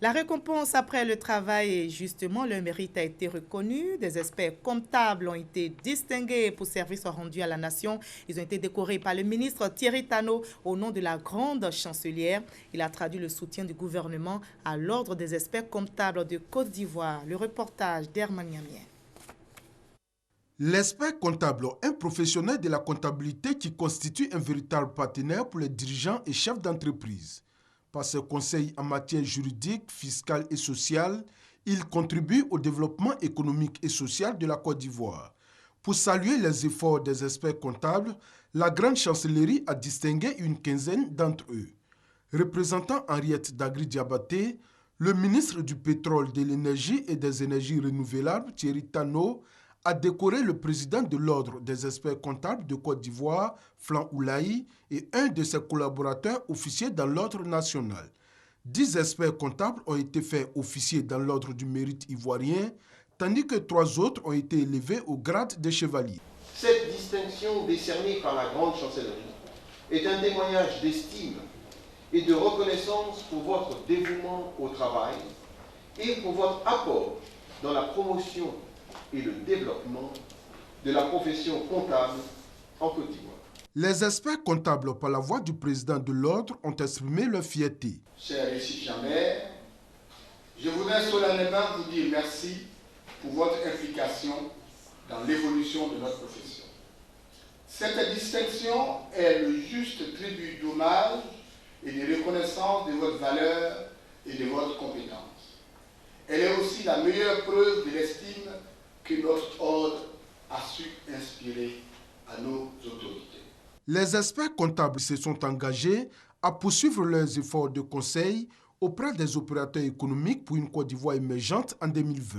La récompense après le travail et justement le mérite a été reconnu. Des experts comptables ont été distingués pour services rendus à la nation. Ils ont été décorés par le ministre Thierry Tano au nom de la grande chancelière. Il a traduit le soutien du gouvernement à l'ordre des experts comptables de Côte d'Ivoire. Le reportage d'Herman Niamien. L'expert comptable, un professionnel de la comptabilité qui constitue un véritable partenaire pour les dirigeants et chefs d'entreprise. Par ses conseils en matière juridique, fiscale et sociale, il contribue au développement économique et social de la Côte d'Ivoire. Pour saluer les efforts des experts comptables, la grande chancellerie a distingué une quinzaine d'entre eux. Représentant Henriette Dagri-Diabaté, le ministre du Pétrole, de l'Énergie et des Énergies renouvelables, Thierry Tano, a décoré le président de l'Ordre des experts comptables de Côte d'Ivoire, Flan Oulaï, et un de ses collaborateurs officiers dans l'Ordre national. 10 experts comptables ont été faits officiers dans l'Ordre du mérite ivoirien, tandis que 3 autres ont été élevés au grade de chevalier. Cette distinction décernée par la grande chancellerie est un témoignage d'estime et de reconnaissance pour votre dévouement au travail et pour votre apport dans la promotion et le développement de la profession comptable en Côte d'Ivoire. Les experts comptables, par la voix du président de l'Ordre, ont exprimé leur fierté. Cher récipiendaires, je voudrais solennellement vous dire merci pour votre implication dans l'évolution de notre profession. Cette distinction est le juste tribut d'hommage et de reconnaissance de votre valeur et de votre compétence. Elle est aussi la meilleure preuve de l'estime que notre ordre a su inspirer à nos autorités. Les experts comptables se sont engagés à poursuivre leurs efforts de conseil auprès des opérateurs économiques pour une Côte d'Ivoire émergente en 2020.